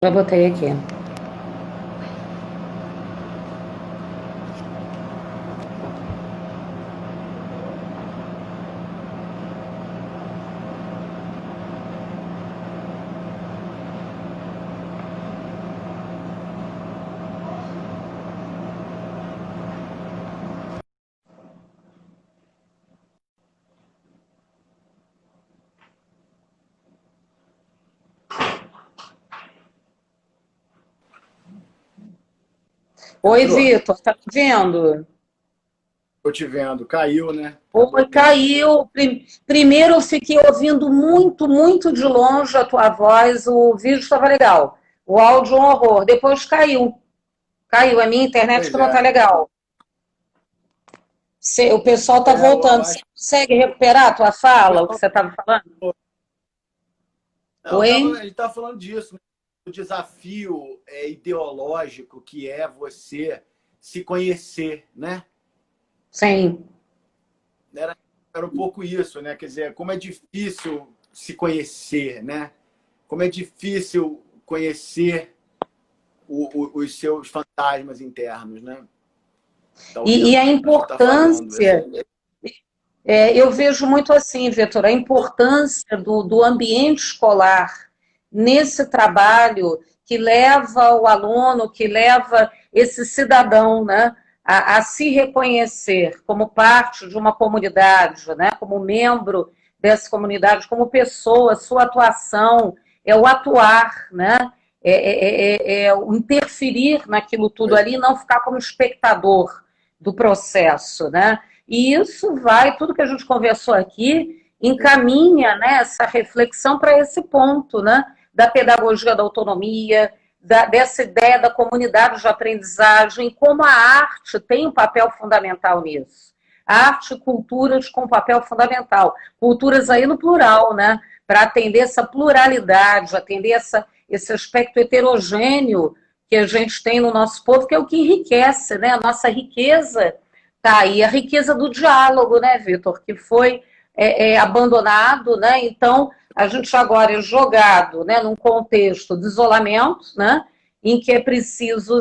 Já botei aqui. Oi, Entrou? Vitor, tá me vendo? Tô te vendo. Caiu, né? Acabou Oi, a conexão. caiu. Primeiro eu fiquei ouvindo muito, muito de longe a tua voz. O vídeo estava legal. O áudio um horror. Depois caiu. Caiu. A minha internet Pois que não tá é. legal. O pessoal tá Eu voltando. Você acho que consegue recuperar a tua o fala, o que pessoal. você estava falando? Não, Oi? ele tava falando disso, né? O desafio ideológico que é você se conhecer, né? Sim. Era, era um pouco isso, né? Quer dizer, como é difícil se conhecer, né? Como é difícil conhecer os seus fantasmas internos, né? Tá E ouvindo? a Acho que tá falhando. importância. Eu vejo muito assim, Vitor, a importância do ambiente escolar nesse trabalho que leva o aluno, que leva esse cidadão, né, a se reconhecer como parte de uma comunidade, né, como membro dessa comunidade, como pessoa, sua atuação, é o atuar, né, é o interferir naquilo tudo Pois ali, não ficar como espectador do processo, né? E isso vai, tudo que a gente conversou aqui, é. encaminha, né, essa reflexão para esse ponto, né, da pedagogia da autonomia, dessa ideia da comunidade de aprendizagem, como a arte tem um papel fundamental nisso. A arte e culturas com papel fundamental. Culturas aí no plural, né, para atender essa pluralidade, atender esse aspecto heterogêneo que a gente tem no nosso povo, que é o que enriquece, né, a nossa riqueza. Tá aí a riqueza do diálogo, né, Vitor, que foi abandonado, né? Então a gente agora é jogado, né, num contexto de isolamento, né, em que é preciso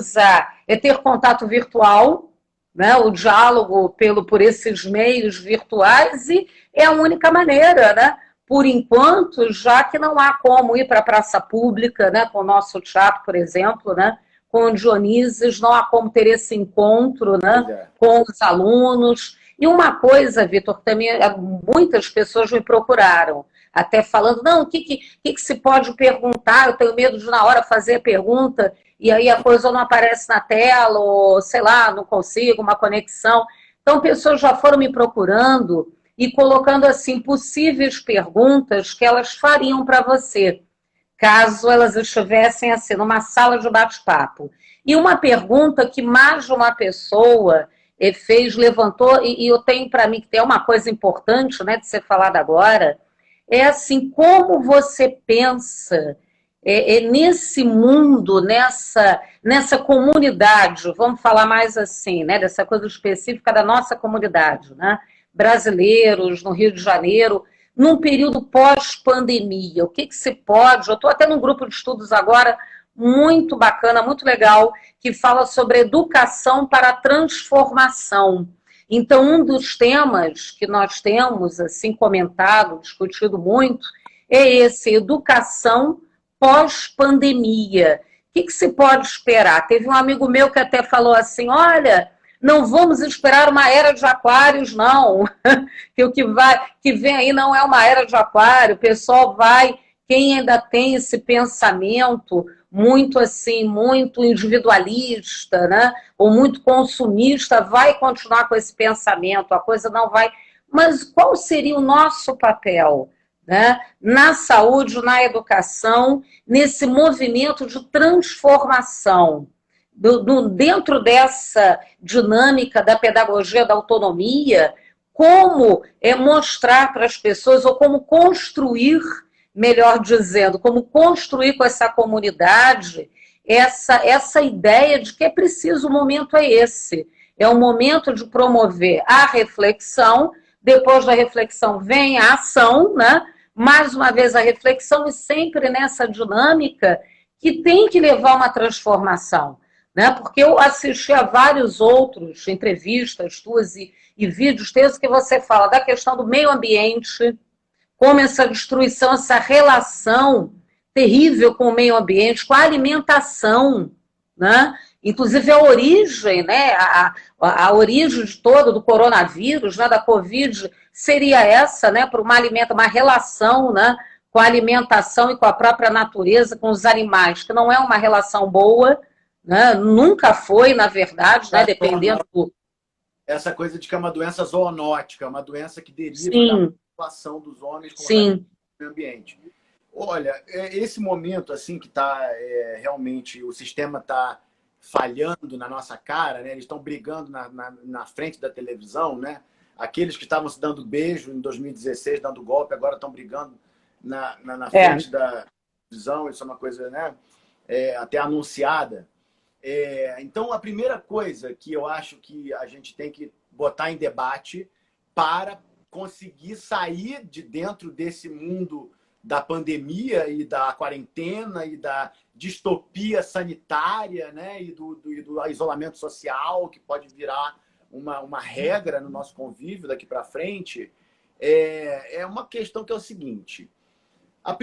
ter contato virtual, né, o diálogo por esses meios virtuais e é a única maneira, né? Por enquanto, já que não há como ir para a praça pública, né, com o nosso teatro, por exemplo, né, com o Dionísio, não há como ter esse encontro, Pois né, é. com os alunos. E uma coisa, Vitor, também muitas pessoas me procuraram, até falando, não, o que se pode perguntar? Eu tenho medo de na hora fazer a pergunta e aí a coisa não aparece na tela, ou sei lá, não consigo, uma conexão. Então, pessoas já foram me procurando e colocando assim possíveis perguntas que elas fariam para você, caso elas estivessem assim numa sala de bate-papo. E uma pergunta que mais de uma pessoa fez, levantou, e eu tenho para mim que tem uma coisa importante, né, de ser falada agora, é assim, como você pensa nesse mundo, nessa comunidade, vamos falar mais assim, né, dessa coisa específica da nossa comunidade, né, brasileiros no Rio de Janeiro, num período pós-pandemia, o que se pode, eu estou até num grupo de estudos agora muito bacana, muito legal, que fala sobre educação para a transformação. Então, um dos temas que nós temos, assim, comentado, discutido muito, é esse, educação pós-pandemia. O que se pode esperar? Teve um amigo meu que até falou assim, olha, não vamos esperar uma era de aquários, não. Que o que vem aí não é uma era de aquário, o pessoal vai, quem ainda tem esse pensamento muito assim, muito individualista, né? Ou muito consumista, vai continuar com esse pensamento, a coisa não vai. Mas qual seria o nosso papel? Né? Na saúde, na educação, nesse movimento de transformação. Dentro dessa dinâmica da pedagogia da autonomia, como mostrar para as pessoas, ou como construir, melhor dizendo, como construir com essa comunidade essa ideia de que é preciso, o momento é esse. É o momento de promover a reflexão, depois da reflexão vem a ação, né? Mais uma vez a reflexão e sempre nessa dinâmica que tem que levar uma transformação, né? Porque eu assisti a vários outros entrevistas tuas e vídeos teus que você fala da questão do meio ambiente, como essa destruição, essa relação terrível com o meio ambiente, com a alimentação, né? Inclusive a origem, né? A origem de todo do coronavírus, né? Da Covid, seria essa, né? Por uma relação, né? Com a alimentação e com a própria natureza, com os animais, que não é uma relação boa, né? Nunca foi, na verdade, né? Dependendo do... Essa coisa de que é uma doença zoonótica, uma doença que deriva Sim. da população dos homens com Sim. o meio ambiente. Olha, esse momento assim que está realmente, o sistema está falhando na nossa cara, né? Eles estão brigando na frente da televisão, né? Aqueles que estavam se dando beijo em 2016, dando golpe, agora estão brigando na frente da televisão. Isso é uma coisa, né? Até anunciada. Então, a primeira coisa que eu acho que a gente tem que botar em debate para conseguir sair de dentro desse mundo da pandemia e da quarentena e da distopia sanitária, né? E do isolamento social, que pode virar uma regra no nosso convívio daqui para frente, é uma questão que é o seguinte. O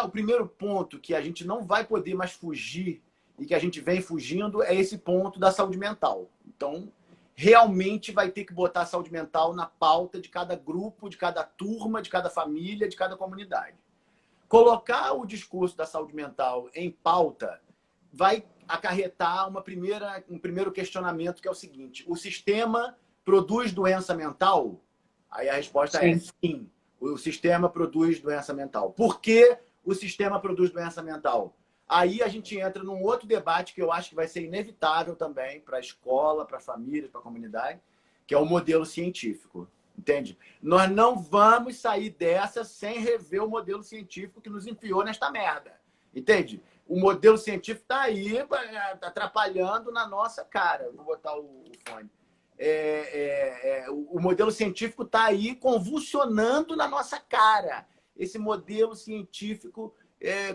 primeiro ponto que a gente não vai poder mais fugir e que a gente vem fugindo é esse ponto da saúde mental. Então, realmente vai ter que botar a saúde mental na pauta de cada grupo, de cada turma, de cada família, de cada comunidade. Colocar o discurso da saúde mental em pauta vai acarretar um primeiro questionamento, que é o seguinte: o sistema produz doença mental? Aí a resposta é sim. O sistema produz doença mental. Por que o sistema produz doença mental? Aí a gente entra num outro debate que eu acho que vai ser inevitável também para a escola, para a família, para a comunidade, que é o modelo científico. Entende? Nós não vamos sair dessa sem rever o modelo científico que nos enfiou nesta merda. Entende? O modelo científico está aí atrapalhando na nossa cara. Vou botar o fone. O modelo científico está aí convulsionando na nossa cara. Esse modelo científico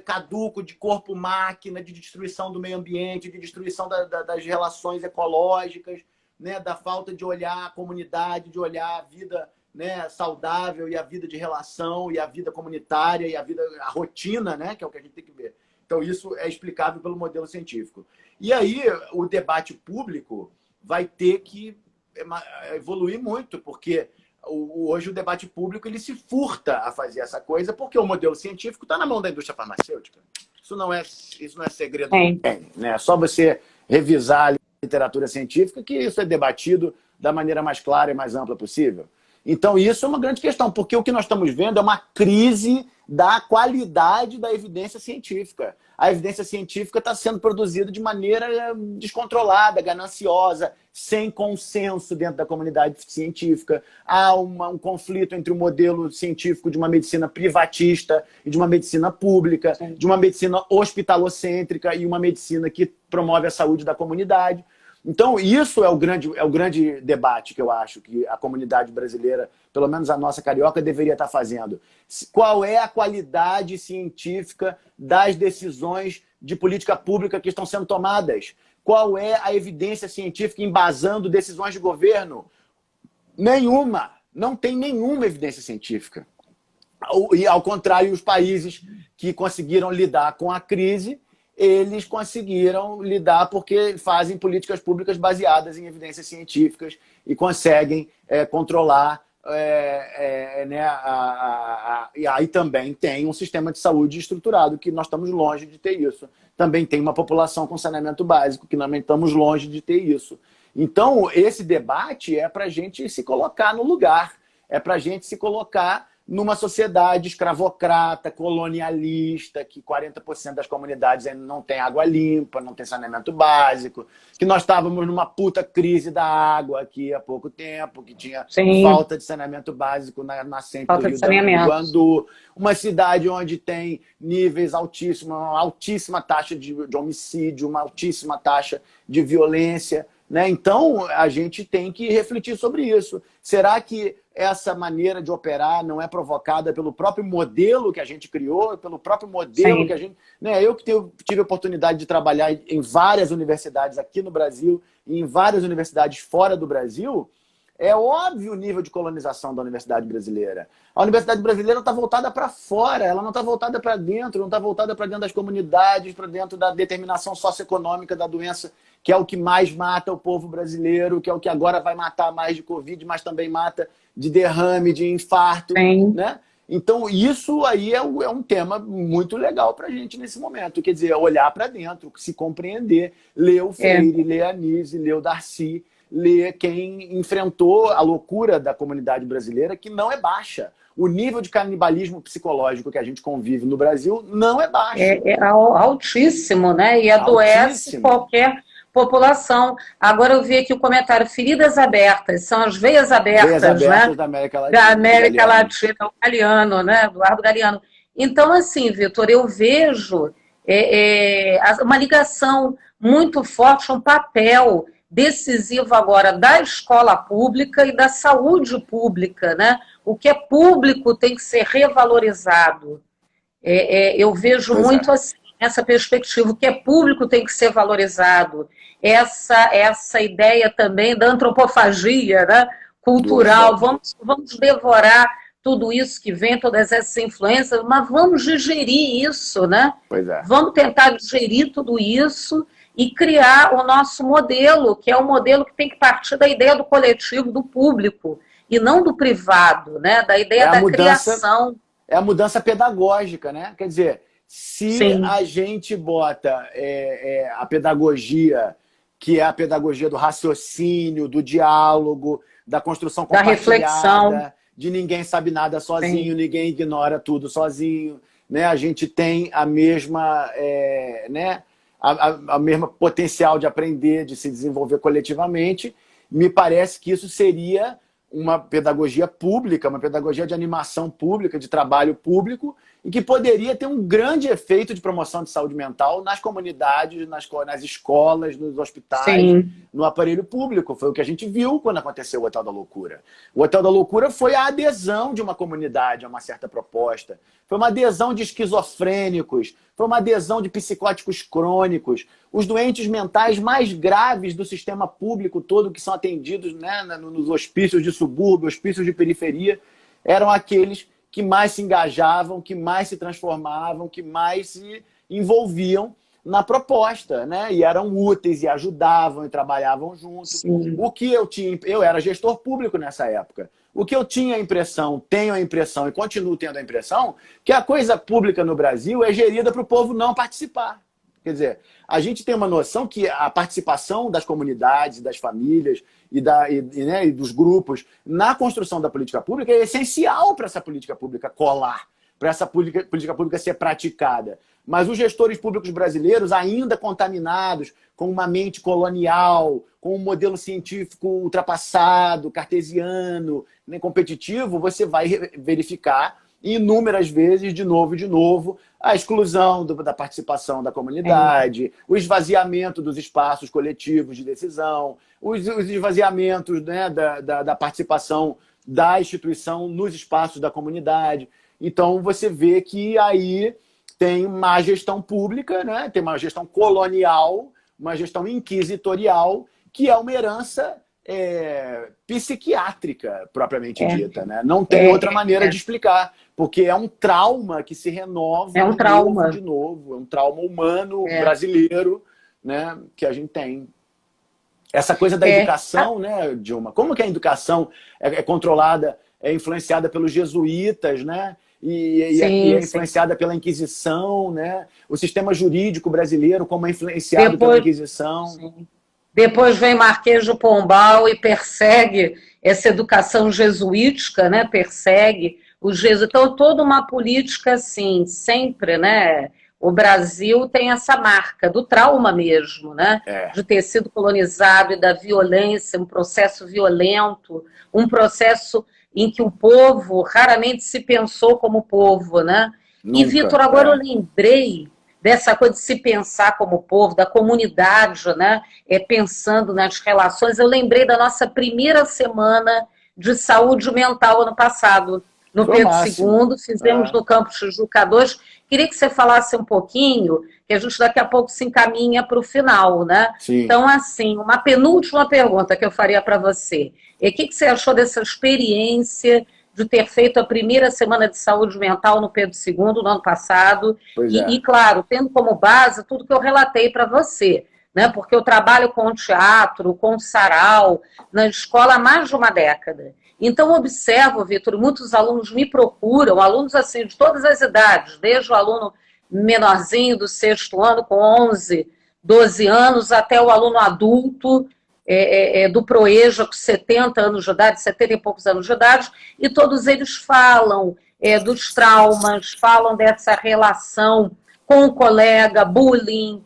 caduco de corpo-máquina, de destruição do meio ambiente, de destruição das relações ecológicas, né, da falta de olhar a comunidade, de olhar a vida, né, saudável e a vida de relação e a vida comunitária e a rotina, né, que é o que a gente tem que ver. Então, isso é explicável pelo modelo científico. E aí, o debate público vai ter que evoluir muito, porque hoje o debate público ele se furta a fazer essa coisa, porque o modelo científico está na mão da indústria farmacêutica. Isso não é segredo. Né? É só você revisar a literatura científica que isso é debatido da maneira mais clara e mais ampla possível. Então, isso é uma grande questão, porque o que nós estamos vendo é uma crise da qualidade da evidência científica. A evidência científica está sendo produzida de maneira descontrolada, gananciosa, sem consenso dentro da comunidade científica. Há um conflito entre o modelo científico de uma medicina privatista e de uma medicina pública, de uma medicina hospitalocêntrica e uma medicina que promove a saúde da comunidade. Então, isso é o grande debate que eu acho que a comunidade brasileira, pelo menos a nossa carioca, deveria estar fazendo. Qual é a qualidade científica das decisões de política pública que estão sendo tomadas? Qual é a evidência científica embasando decisões de governo? Nenhuma. Não tem nenhuma evidência científica. E, ao contrário, os países que conseguiram lidar com a crise, eles conseguiram lidar porque fazem políticas públicas baseadas em evidências científicas e conseguem controlar. Né, e aí também tem um sistema de saúde estruturado, que nós estamos longe de ter isso. Também tem uma população com saneamento básico, que também estamos longe de ter isso. Então, esse debate é para a gente se colocar no lugar, é para a gente se colocar numa sociedade escravocrata, colonialista, que 40% das comunidades ainda não tem água limpa, não tem saneamento básico, que nós estávamos numa puta crise da água aqui há pouco tempo, que tinha falta de saneamento básico na nascente do Rio Grande, uma cidade onde tem níveis altíssimos, uma altíssima taxa de homicídio, uma altíssima taxa de violência, né? Então, a gente tem que refletir sobre isso. Será que essa maneira de operar não é provocada pelo próprio modelo que a gente criou, pelo próprio modelo que a gente... Né, eu que tive a oportunidade de trabalhar em várias universidades aqui no Brasil e em várias universidades fora do Brasil, é óbvio o nível de colonização da universidade brasileira. A universidade brasileira está voltada para fora, ela não está voltada para dentro, não está voltada para dentro das comunidades, para dentro da determinação socioeconômica da doença, que é o que mais mata o povo brasileiro, que é o que agora vai matar mais de Covid, mas também mata de derrame, de infarto. Né? Então, isso aí é um tema muito legal para a gente nesse momento. Quer dizer, olhar para dentro, se compreender, ler o Freire, ler a Nise, ler o Darcy, ler quem enfrentou a loucura da comunidade brasileira, que não é baixa. O nível de canibalismo psicológico que a gente convive no Brasil não é baixo. É altíssimo, né? E adoece qualquer população. Agora eu vi aqui o comentário, feridas abertas, são as veias abertas, né? Da América Latina. Da América Latina, o Galeano, né? Eduardo Galeano. Então, assim, Vitor, eu vejo uma ligação muito forte, um papel decisivo agora da escola pública e da saúde pública, né? O que é público tem que ser revalorizado. Eu vejo muito assim, essa perspectiva, o que é público tem que ser valorizado. Essa ideia também da antropofagia, né? Cultural, vamos devorar tudo isso que vem, todas essas influências, mas vamos digerir isso, né? Vamos tentar digerir tudo isso e criar o nosso modelo, que é o modelo que tem que partir da ideia do coletivo, do público, e não do privado, né? Da ideia da criação. É a mudança pedagógica, né? Quer dizer, se a gente bota a pedagogia, que é a pedagogia do raciocínio, do diálogo, da construção compartilhada, da reflexão, de ninguém sabe nada sozinho, ninguém ignora tudo sozinho, né? A gente tem a mesma... a mesma potencial de aprender, de se desenvolver coletivamente. Me parece que isso seria uma pedagogia pública, uma pedagogia de animação pública, de trabalho público, e que poderia ter um grande efeito de promoção de saúde mental nas comunidades, nas escolas, nos hospitais, no aparelho público. Foi o que a gente viu quando aconteceu o Hotel da Loucura. O Hotel da Loucura foi a adesão de uma comunidade a uma certa proposta. Foi uma adesão de esquizofrênicos, foi uma adesão de psicóticos crônicos. Os doentes mentais mais graves do sistema público todo, que são atendidos, né, nos hospícios de subúrbio, hospícios de periferia, eram aqueles que mais se engajavam, que mais se transformavam, que mais se envolviam na proposta, né? E eram úteis, e ajudavam, e trabalhavam juntos. O que eu era gestor público nessa época. O que eu tinha a impressão, tenho a impressão e continuo tendo a impressão, que a coisa pública no Brasil é gerida para o povo não participar. Quer dizer, a gente tem uma noção que a participação das comunidades, das famílias e dos grupos na construção da política pública é essencial para essa política pública colar, para essa política pública ser praticada. Mas os gestores públicos brasileiros, ainda contaminados com uma mente colonial, com um modelo científico ultrapassado, cartesiano, né, competitivo, você vai verificar inúmeras vezes, de novo, a exclusão da participação da comunidade, o esvaziamento dos espaços coletivos de decisão, os esvaziamentos, né, da participação da instituição nos espaços da comunidade. Então, você vê que aí tem má gestão pública, né, tem uma gestão colonial, uma gestão inquisitorial, que é uma herança psiquiátrica, propriamente dita. Né? Não tem outra maneira de explicar, porque é um trauma que se renova de novo. É um trauma humano brasileiro, né, que a gente tem. Essa coisa da educação, né, Dilma? Como que a educação é controlada, é influenciada pelos jesuítas, né? E é influenciada pela Inquisição, né? O sistema jurídico brasileiro, como é influenciado pela Inquisição. Depois vem Marquês de Pombal e persegue essa educação jesuítica, né? Persegue os jesuítas. Então, toda uma política assim, sempre, né? O Brasil tem essa marca do trauma mesmo, né? De ter sido colonizado e da violência, um processo violento, um processo em que o povo raramente se pensou como povo, né? Nunca, e, Vitor, agora eu lembrei dessa coisa de se pensar como povo, da comunidade, né? Pensando nas relações. Eu lembrei da nossa primeira semana de saúde mental ano passado, no Foi o Pedro máximo. II, fizemos no Campus Tijuca 2. Queria que você falasse um pouquinho, que a gente daqui a pouco se encaminha para o final, né? Sim. Então, assim, uma penúltima pergunta que eu faria para você. E o que você achou dessa experiência de ter feito a primeira semana de saúde mental no Pedro II, no ano passado? Pois é. E claro, tendo como base tudo que eu relatei para você, né? Porque eu trabalho com teatro, com sarau, na escola há mais de uma década. Então, observo, Vitor, muitos alunos me procuram, alunos assim de todas as idades, desde o aluno menorzinho do sexto ano, com 11, 12 anos, até o aluno adulto do Proeja, com 70 anos de idade, 70 e poucos anos de idade, e todos eles falam dos traumas, falam dessa relação com o colega, bullying,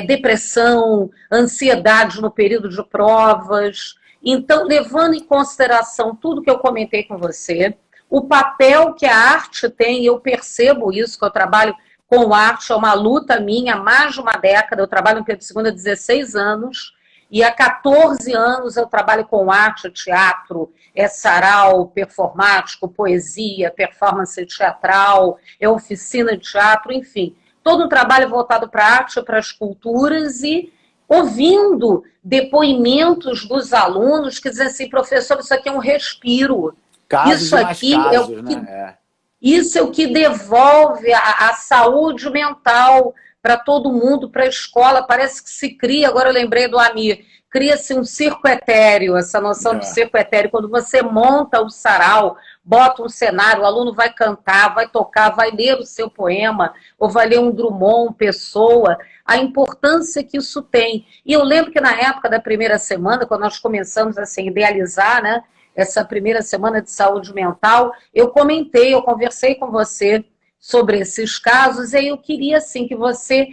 depressão, ansiedade no período de provas. Então, levando em consideração tudo que eu comentei com você, o papel que a arte tem, eu percebo isso, que eu trabalho com arte, é uma luta minha há mais de uma década, eu trabalho no Pedro II há 16 anos, e há 14 anos eu trabalho com arte, teatro, sarau, performático, poesia, performance teatral, oficina de teatro, enfim. Todo um trabalho voltado para a arte, para as culturas e ouvindo depoimentos dos alunos que dizem assim, professor, isso aqui é um respiro. Casos Isso e mais aqui casos, é o que, né? isso é o que devolve a saúde mental para todo mundo, para a escola. Parece que se cria, agora eu lembrei do Amir, cria-se um circo etéreo, essa noção de circo etéreo. Quando você monta o sarau, bota um cenário, o aluno vai cantar, vai tocar, vai ler o seu poema, ou vai ler um Drummond, Pessoa, a importância que isso tem. E eu lembro que na época da primeira semana, quando nós começamos assim, a idealizar, né, essa primeira semana de saúde mental, eu comentei, eu conversei com você sobre esses casos, e aí eu queria assim, que você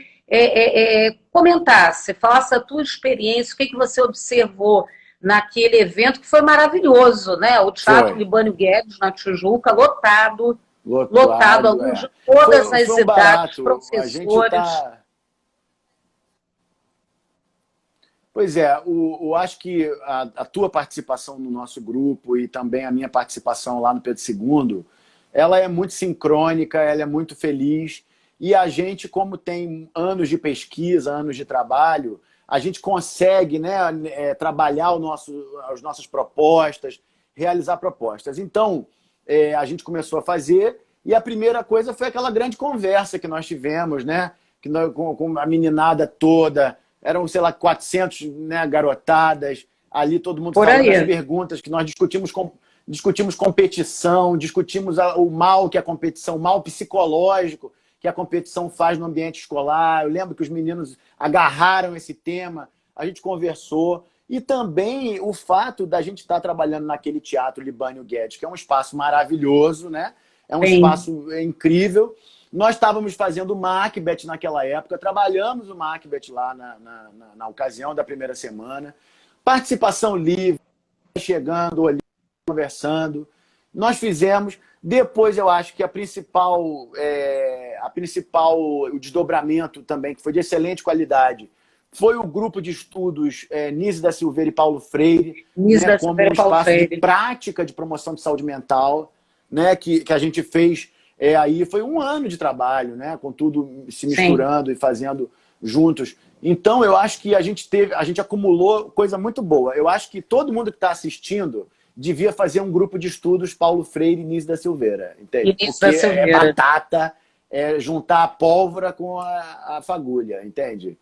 comentasse, falasse a tua experiência, o que você observou naquele evento, que foi maravilhoso, né? O Teatro Libânio Guedes, na Tijuca, lotado, alunos de todas as idades, professores. Pois é, eu acho que a tua participação no nosso grupo e também a minha participação lá no Pedro II, ela é muito sincrônica, ela é muito feliz, e a gente, como tem anos de pesquisa, anos de trabalho, a gente consegue, né, trabalhar as nossas propostas, realizar propostas. Então, a gente começou a fazer, e a primeira coisa foi aquela grande conversa que nós tivemos, né, com a meninada toda. Eram, sei lá, 400, né, garotadas, ali todo mundo falando as perguntas, que nós discutimos competição, discutimos o mal que a competição, o mal psicológico que a competição faz no ambiente escolar. Eu lembro que os meninos agarraram esse tema, a gente conversou. E também o fato da gente estar trabalhando naquele Teatro Libânio Guedes, que é um espaço maravilhoso, né? É um espaço incrível. Nós estávamos fazendo o Macbeth naquela época, trabalhamos o Macbeth lá na ocasião da primeira semana. Participação livre, chegando, olhando, conversando. Nós fizemos. Depois eu acho que o desdobramento também, que foi de excelente qualidade, foi o grupo de estudos Nise da Silveira e Paulo Freire, né, como um espaço de prática de promoção de saúde mental, né, que a gente fez. Aí foi um ano de trabalho, né? Com tudo se misturando e fazendo juntos. Então, eu acho que a gente acumulou coisa muito boa. Eu acho que todo mundo que está assistindo devia fazer um grupo de estudos Paulo Freire e Nise da Silveira. Entende? Porque é batata, é juntar a pólvora com a fagulha, entende?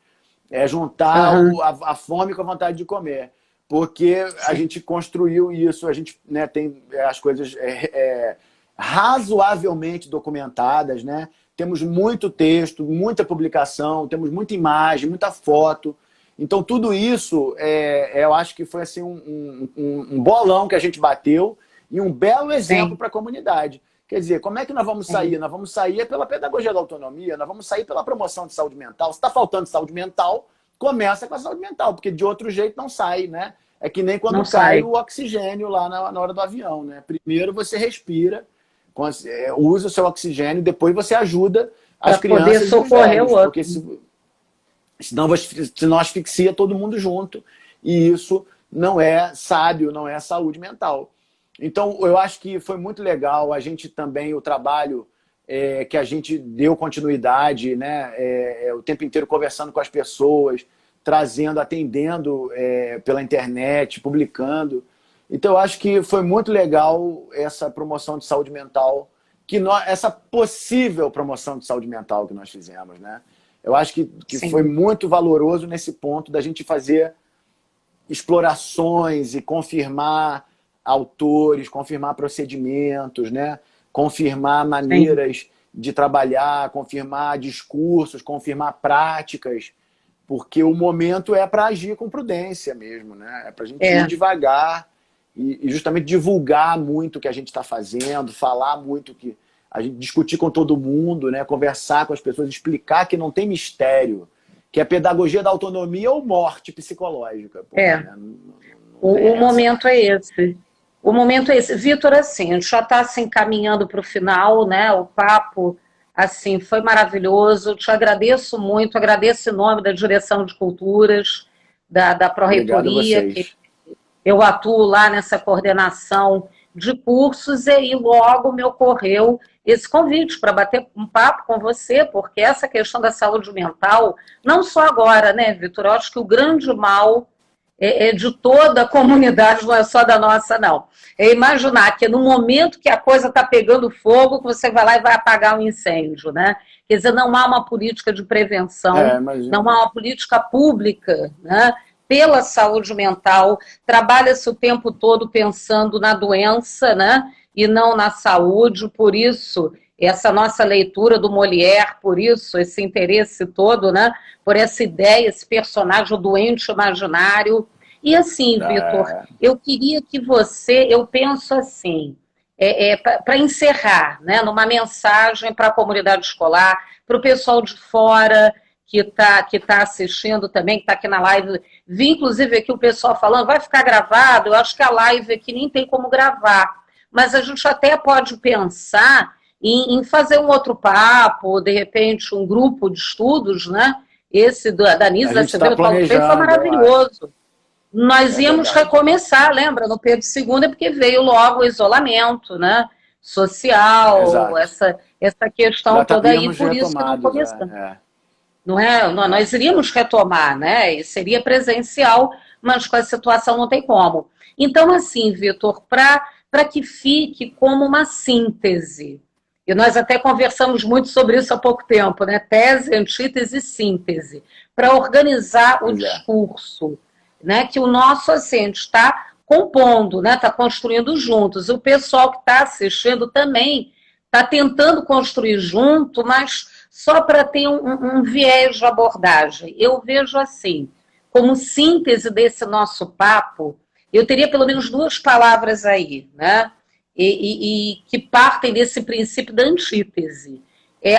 É juntar a fome com a vontade de comer. Porque a gente construiu isso, a gente, né, tem as coisas... razoavelmente documentadas, né? Temos muito texto, muita publicação, temos muita imagem, muita foto. Então, tudo isso, eu acho que foi assim, um bolão que a gente bateu e um belo exemplo para a comunidade. Quer dizer, como é que nós vamos sair? Nós vamos sair pela pedagogia da autonomia, nós vamos sair pela promoção de saúde mental. Se está faltando saúde mental, começa com a saúde mental, porque de outro jeito não sai, né? É que nem quando cai o oxigênio lá na hora do avião, né? Primeiro você respira, usa o seu oxigênio, depois você ajuda as crianças e os velhos, porque senão asfixia todo mundo junto, e isso não é sábio, não é saúde mental. Então, eu acho que foi muito legal. A gente também, o trabalho que a gente deu continuidade, né? O tempo inteiro conversando com as pessoas, trazendo, atendendo pela internet, publicando. Então, eu acho que foi muito legal essa promoção de saúde mental, essa possível promoção de saúde mental que nós fizemos, né? Eu acho que foi muito valoroso nesse ponto da gente fazer explorações e confirmar autores, confirmar procedimentos, né? Confirmar maneiras de trabalhar, confirmar discursos, confirmar práticas, porque o momento é para agir com prudência mesmo, né? É para a gente ir devagar e justamente divulgar muito o que a gente está fazendo, falar muito, que a gente discutir com todo mundo, né? Conversar com as pessoas, explicar que não tem mistério, que é pedagogia da autonomia ou morte psicológica. Pô, né? O momento é esse. O momento é esse. Vitor, assim, a gente já está se encaminhando para o final, né? O papo, assim, foi maravilhoso. Te agradeço muito, agradeço em nome da Direção de Culturas, da Pró-Reitoria, que eu atuo lá nessa coordenação de cursos, e aí logo me ocorreu esse convite para bater um papo com você, porque essa questão da saúde mental, não só agora, né, Vitor? Eu acho que o grande mal é de toda a comunidade, não é só da nossa, não. É imaginar que no momento que a coisa está pegando fogo, você vai lá e vai apagar um incêndio, né? Quer dizer, não há uma política de prevenção, não há uma política pública, né, pela saúde mental, trabalha-se o tempo todo pensando na doença, né, e não na saúde, por isso essa nossa leitura do Molière, por isso esse interesse todo, né, por essa ideia, esse personagem, o doente imaginário. E assim, Vitor, eu queria que você, eu penso assim, para encerrar, né, numa mensagem para a comunidade escolar, para o pessoal de fora que tá assistindo também, que está aqui na live, vi inclusive aqui o pessoal falando, vai ficar gravado, eu acho que a live aqui nem tem como gravar, mas a gente até pode pensar em fazer um outro papo, de repente um grupo de estudos, né? Esse da Nise da Silveira, Paulo Freire, foi maravilhoso. Nós íamos recomeçar, lembra, no Pedro II, porque veio logo o isolamento, né? Social, essa questão toda aí, por isso que não começamos. Não é? Nós iríamos retomar, né? E seria presencial, mas com a situação não tem como. Então, assim, Vitor, para que fique como uma síntese, e nós até conversamos muito sobre isso há pouco tempo, né? Tese, antítese e síntese, para organizar o discurso, né? Que o nosso assente está compondo, né? Está construindo juntos. O pessoal que está assistindo também está tentando construir junto, mas só para ter um viés de abordagem. Eu vejo assim, como síntese desse nosso papo, eu teria pelo menos duas palavras aí, né? E que partem desse princípio da antítese.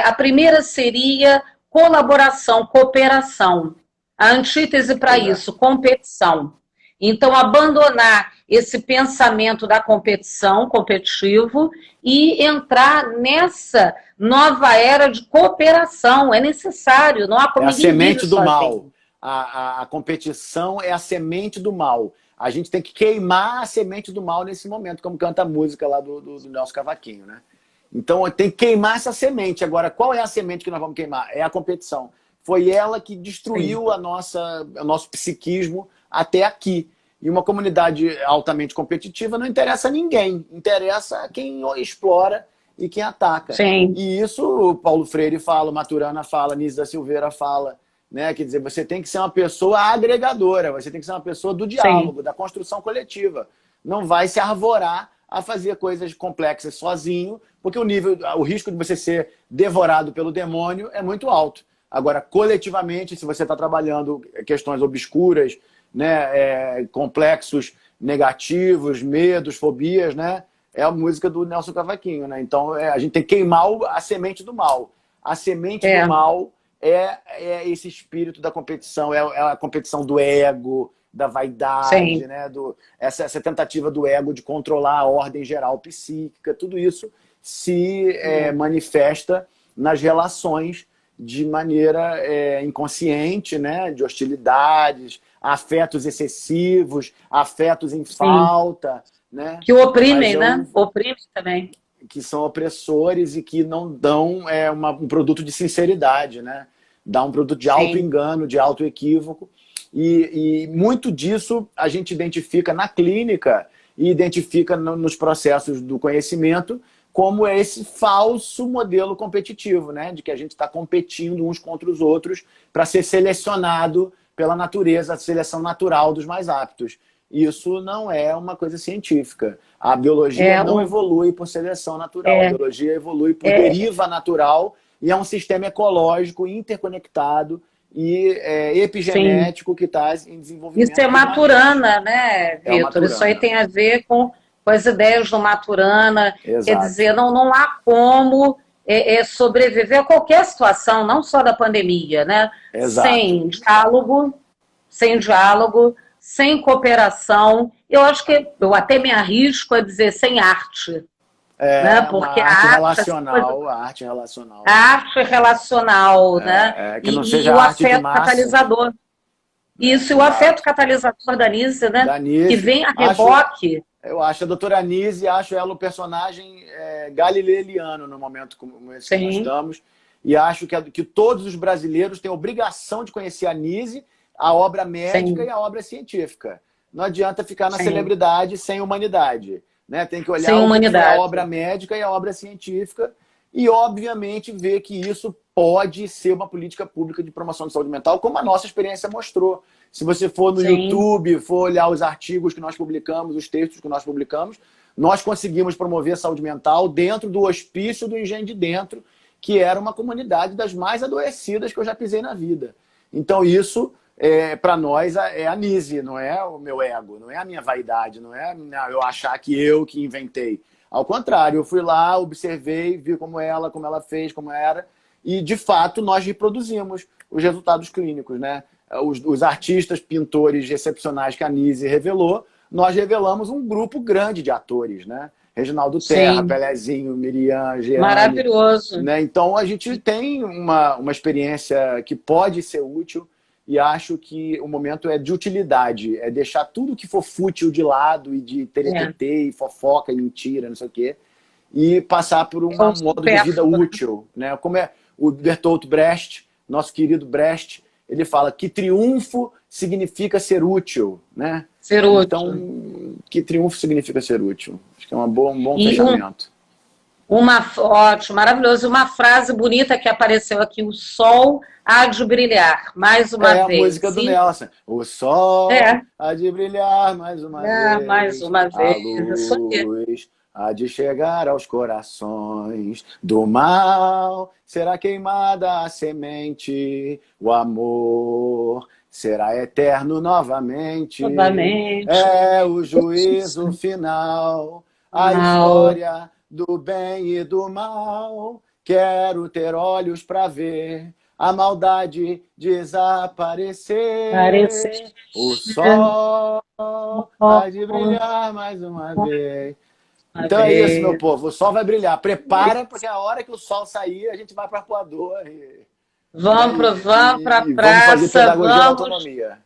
A primeira seria colaboração, cooperação. A antítese para isso, competição. Então, abandonar esse pensamento da competição, competitivo, e entrar nessa nova era de cooperação. É necessário, não há como ninguém viver sozinho. É a semente do mal. A competição é a semente do mal. A gente tem que queimar a semente do mal nesse momento, como canta a música lá do Nelson Cavaquinho, né? Então, tem que queimar essa semente. Agora, qual é a semente que nós vamos queimar? É a competição. Foi ela que destruiu o nosso psiquismo até aqui. E uma comunidade altamente competitiva não interessa a ninguém. Interessa quem explora e quem ataca. Sim. E isso o Paulo Freire fala, o Maturana fala, Nise da Silveira fala. Né? Quer dizer, você tem que ser uma pessoa agregadora, você tem que ser uma pessoa do diálogo, da construção coletiva. Não vai se arvorar a fazer coisas complexas sozinho, porque o risco de você ser devorado pelo demônio é muito alto. Agora, coletivamente, se você está trabalhando questões obscuras, né, complexos negativos, medos, fobias, né, é a música do Nelson Cavaquinho. Né? Então, a gente tem que queimar a semente do mal. A semente do mal é esse espírito da competição, é a competição do ego, da vaidade, né? Essa tentativa do ego de controlar a ordem geral psíquica, tudo isso se manifesta nas relações de maneira inconsciente, né? De hostilidades, afetos excessivos, afetos em falta, né? Que oprimem, né? Oprimem também. Que são opressores e que não dão um produto de sinceridade, né? Dá um produto de auto-engano, de auto-equívoco. E muito disso a gente identifica na clínica e identifica nos processos do conhecimento como esse falso modelo competitivo, né? De que a gente está competindo uns contra os outros para ser selecionado pela natureza, a seleção natural dos mais aptos. Isso não é uma coisa científica. A biologia não evolui por seleção natural. A biologia evolui por deriva natural e é um sistema ecológico interconectado e epigenético que está em desenvolvimento. Isso é Maturana, né, Vitor? Isso aí tem a ver com as ideias do Maturana. Exato. Quer dizer, não há como sobreviver a qualquer situação, não só da pandemia, né? Exato. Sem diálogo, sem cooperação. Eu acho que eu até me arrisco a dizer sem arte. Né? Porque a arte relacional. A arte relacional, né? Que não e seja o arte afeto de massa. catalisador. Isso, e o afeto catalisador da Nise, né? Da Nise. Que vem a reboque. Eu acho a doutora Nise, acho ela um personagem galileano no momento como esse que nós estamos. E acho que todos os brasileiros têm a obrigação de conhecer a Nise, a obra médica e a obra científica. Não adianta ficar na celebridade sem humanidade. Né? Tem que olhar a obra médica e a obra científica e, obviamente, ver que isso pode ser uma política pública de promoção de saúde mental, como a nossa experiência mostrou. Se você for no YouTube, for olhar os artigos que nós publicamos, os textos que nós publicamos, nós conseguimos promover a saúde mental dentro do hospício do Engenho de Dentro, que era uma comunidade das mais adoecidas que eu já pisei na vida. Então, isso... para nós é a Nise, não é o meu ego, não é a minha vaidade, não é eu achar que eu que inventei. Ao contrário, eu fui lá, observei, vi como ela fez, como era, e de fato nós reproduzimos os resultados clínicos, né? Os artistas, pintores excepcionais que a Nise revelou, nós revelamos um grupo grande de atores, né? Reginaldo Terra, Pelezinho, Miriam, Jeane. Maravilhoso. Né? Então a gente tem uma experiência que pode ser útil. E acho que o momento é de utilidade, é deixar tudo que for fútil de lado e de teretetê, e fofoca e mentira, não sei o quê, e passar por um modo de vida útil. Né? Como é o Bertolt Brecht, nosso querido Brecht, ele fala que triunfo significa ser útil. Né? Ser útil. Então, que triunfo significa ser útil? Acho que é um bom fechamento. Ótimo, maravilhoso. Uma frase bonita que apareceu aqui: o sol há de brilhar mais uma vez. É a música do Nelson. O sol há de brilhar mais uma vez. Mais uma vez. A luz há de chegar aos corações. Do mal será queimada a semente. O amor será eterno novamente. É o juízo final. A história do bem e do mal, quero ter olhos para ver a maldade desaparecer. O sol há de brilhar mais uma vez. Então é isso, meu povo, o sol vai brilhar. Prepara, porque a hora que o sol sair, a gente vai para Arpoador. Vamos para a praça, vamos fazer pedagogia da autonomia.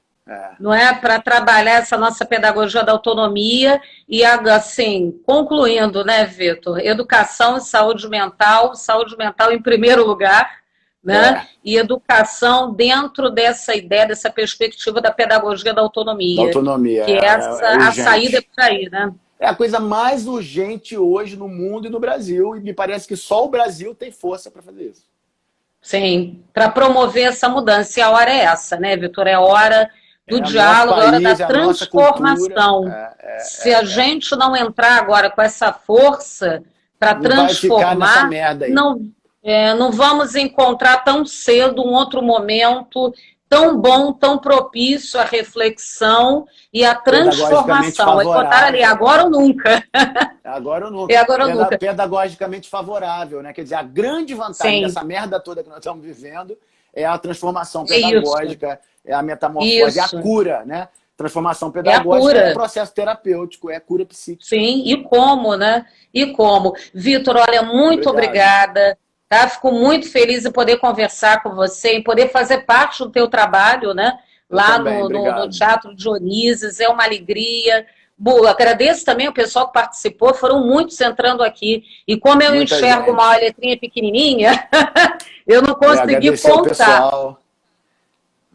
Não é, para trabalhar essa nossa pedagogia da autonomia e, assim, concluindo, né, Vitor? Educação e saúde mental em primeiro lugar, né? E educação dentro dessa ideia, dessa perspectiva da pedagogia da autonomia. Que a saída é por aí, né? É a coisa mais urgente hoje no mundo e no Brasil, e me parece que só o Brasil tem força para fazer isso. Sim, para promover essa mudança. E a hora é essa, né, Vitor? É hora do diálogo, é hora da transformação. Se a gente não entrar agora com essa força para transformar, não vamos encontrar tão cedo um outro momento tão bom, tão propício à reflexão e à transformação. É botar ali, agora ou nunca. Agora ou nunca. Pedagogicamente favorável, né? Quer dizer, a grande vantagem dessa merda toda que nós estamos vivendo é a transformação pedagógica, é a metamorfose, é a cura, né? Transformação pedagógica é um processo terapêutico, é a cura psíquica. Sim, e como, né? E como. Vitor, olha, muito obrigada. Tá? Fico muito feliz em poder conversar com você, em poder fazer parte do teu trabalho, né? Lá no Teatro Dionísios. É uma alegria. Agradeço também o pessoal que participou, foram muitos entrando aqui. E como eu Muita enxergo gente. uma letrinha pequenininha, eu não consegui Agradecer ao contar. pessoal,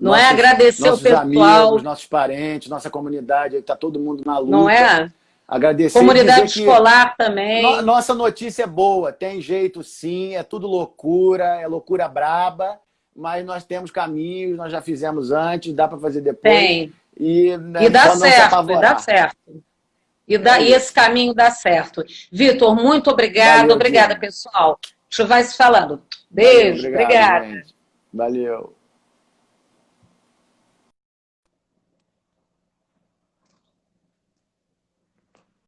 Não é? Agradecer o nossos pessoal. amigos, nossos parentes, nossa comunidade, está todo mundo na luta. Não é? Agradecer Comunidade e dizer escolar também. nossa notícia é boa, tem jeito sim, é tudo loucura, é loucura braba, mas nós temos caminhos, nós já fizemos antes, dá para fazer depois. Tem. E, né, E dá só não se certo, e apavorar. dá certo. E esse caminho dá certo. Vitor, muito obrigada. Valeu, Obrigada, Dina. pessoal. A gente vai se falando. Valeu, Beijo, obrigado, obrigada. gente. Valeu.